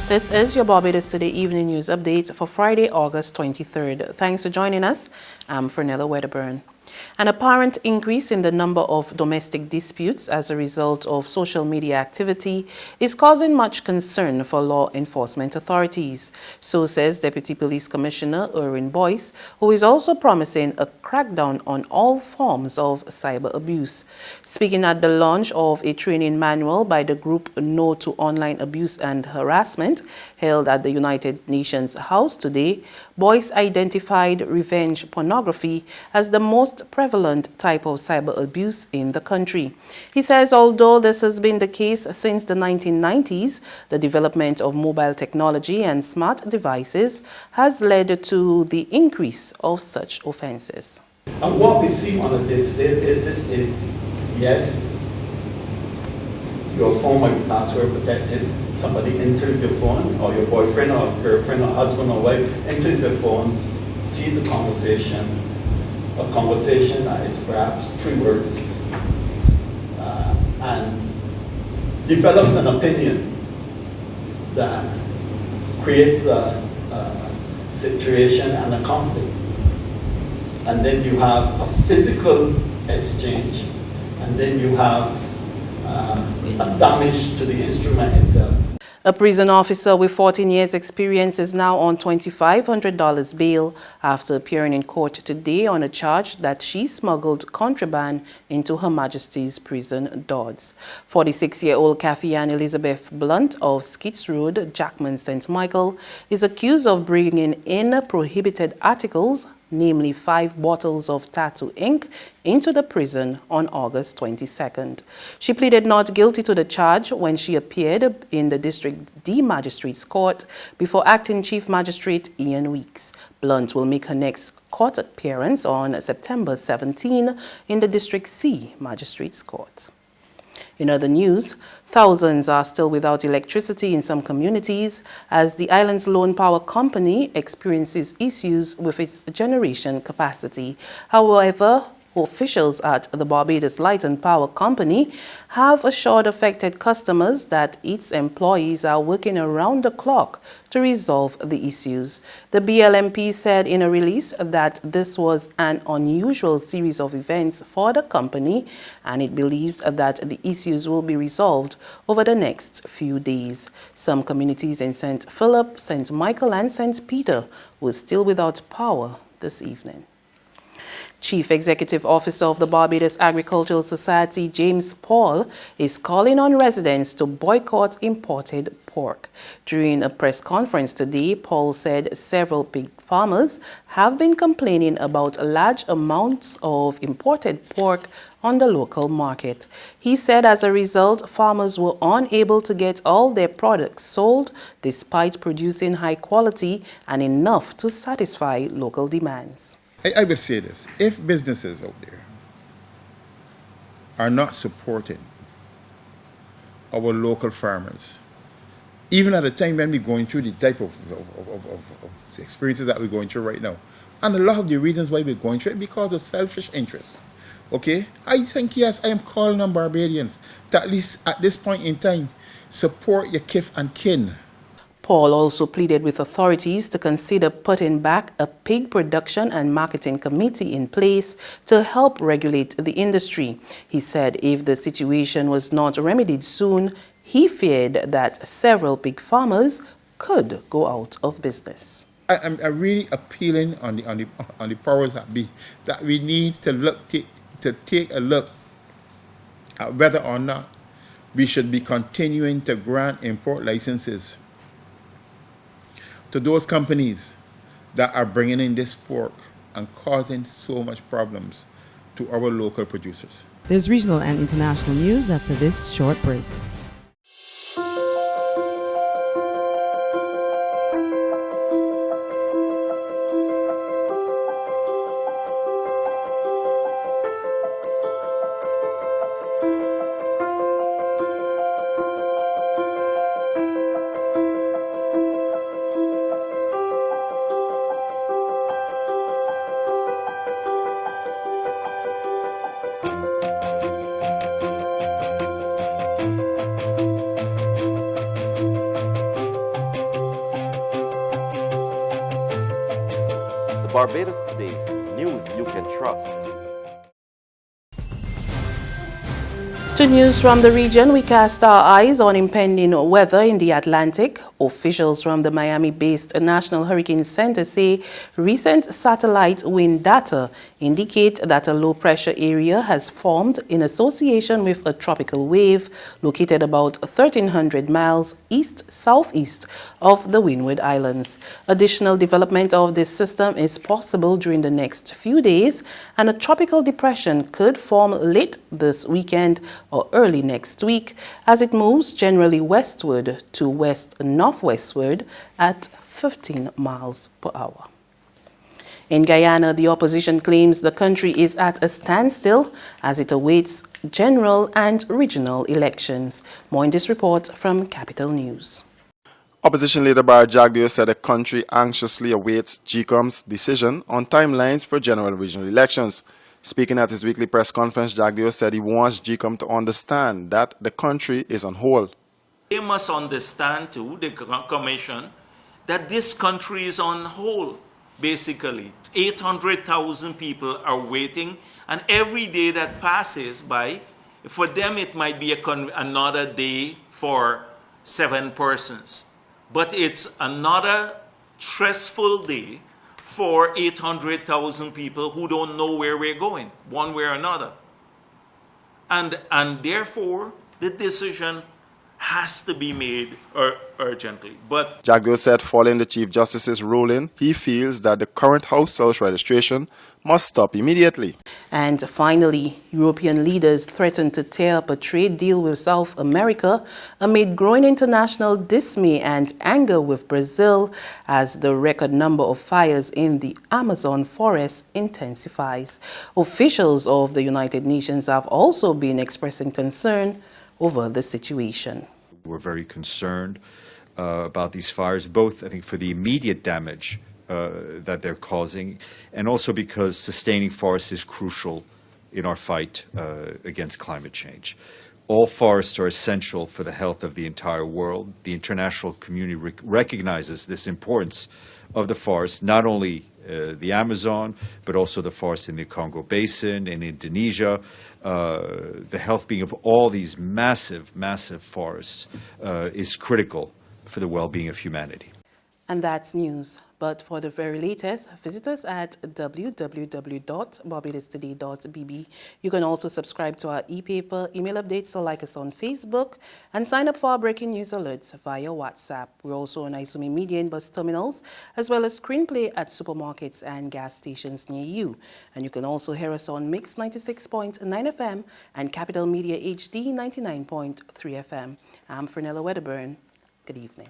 This is your Barbados Today Evening News Update for Friday, August 23rd. Thanks for joining us. I'm Fernella Wedderburn. An apparent increase in the number of domestic disputes as a result of social media activity is causing much concern for law enforcement authorities. So says Deputy Police Commissioner Erwin Boyce, who is also promising a crackdown on all forms of cyber abuse. Speaking at the launch of a training manual by the group No to Online Abuse and Harassment, held at the United Nations House today, Boyce identified revenge pornography as the most prevalent type of cyber abuse in the country. He says although this has been the case since the 1990s, the development of mobile technology and smart devices has led to the increase of such offenses. And what we see on a day-to-day basis is, yes, your phone might be password protected. Somebody enters your phone, or your boyfriend or girlfriend or husband or wife enters your phone, sees a conversation that is perhaps 3 words, and develops an opinion that creates a situation and a conflict. And then you have a physical exchange, and then you have a damage to the instrument itself. A prison officer with 14 years experience is now on $2,500 bail after appearing in court today on a charge that she smuggled contraband into Her Majesty's Prison Dodds. 46-year-old Kathy-Ann Elizabeth Blunt of Skits Road, Jackman, St. Michael, is accused of bringing in prohibited articles, namely 5 bottles of tattoo ink, into the prison on August 22nd. She pleaded not guilty to the charge when she appeared in the District D Magistrates Court before Acting Chief Magistrate Ian Weeks. Blunt will make her next court appearance on September 17 in the District C Magistrates Court. In other news, thousands are still without electricity in some communities as the island's lone power company experiences issues with its generation capacity. However, officials at the Barbados Light and Power Company have assured affected customers that its employees are working around the clock to resolve the issues. The BLMP said in a release that this was an unusual series of events for the company, and it believes that the issues will be resolved over the next few days. Some communities in St. Philip, St. Michael and St. Peter were still without power this evening. Chief Executive Officer of the Barbados Agricultural Society, James Paul, is calling on residents to boycott imported pork. During a press conference today, Paul said several pig farmers have been complaining about large amounts of imported pork on the local market. He said as a result, farmers were unable to get all their products sold despite producing high quality and enough to satisfy local demands. I would say this, if businesses out there are not supporting our local farmers, even at the time when we're going through the type of experiences that we're going through right now, and a lot of the reasons why we're going through it because of selfish interests, okay? I think, yes, I am calling on Barbadians to at least at this point in time, support your kith and kin. Paul also pleaded with authorities to consider putting back a pig production and marketing committee in place to help regulate the industry. He said if the situation was not remedied soon, he feared that several pig farmers could go out of business. I'm really appealing on the powers that be that we need to take a look at whether or not we should be continuing to grant import licenses to those companies that are bringing in this pork and causing so much problems to our local producers. There's regional and international news after this short break. Barbados Today, news you can trust. To news from the region, we cast our eyes on impending weather in the Atlantic. Officials from the Miami-based National Hurricane Center say recent satellite wind data indicate that a low-pressure area has formed in association with a tropical wave located about 1,300 miles east-southeast of the Windward Islands. Additional development of this system is possible during the next few days, and a tropical depression could form late this weekend or early next week as it moves generally westward to west-northwestward at 15 miles per hour. In Guyana, the opposition claims the country is at a standstill as it awaits general and regional elections. More in this report from Capital News. Opposition leader Barry Jagdeo said the country anxiously awaits GCOM's decision on timelines for general and regional elections. Speaking at his weekly press conference, Jagdeo said he wants GCOM to understand that the country is on hold. They must understand too, the Commission, that this country is on hold, basically. 800,000 people are waiting, and every day that passes by, for them it might be another day for 7 persons. But it's another stressful day for 800,000 people who don't know where we're going, one way or another. And therefore, the decision has to be made urgently. But Jagdeo said following the Chief Justice's ruling, he feels that the current House registration must stop immediately. And finally, European leaders threatened to tear up a trade deal with South America amid growing international dismay and anger with Brazil as the record number of fires in the Amazon forest intensifies. Officials of the United Nations have also been expressing concern over the situation. We're very concerned about these fires, both, I think, for the immediate damage that they're causing, and also because sustaining forests is crucial in our fight against climate change. All forests are essential for the health of the entire world. The international community recognizes this importance of the forest, not only the Amazon, but also the forests in the Congo Basin, in Indonesia. The health being of all these massive, massive forests is critical for the well-being of humanity. And that's news. But for the very latest, visit us at www.barbadostoday.bb. You can also subscribe to our e-paper, email updates, or like us on Facebook, and sign up for our breaking news alerts via WhatsApp. We're also on Isumi Media and bus terminals, as well as screenplay at supermarkets and gas stations near you. And you can also hear us on Mix 96.9 FM and Capital Media HD 99.3 FM. I'm Fernella Wedderburn. Good evening.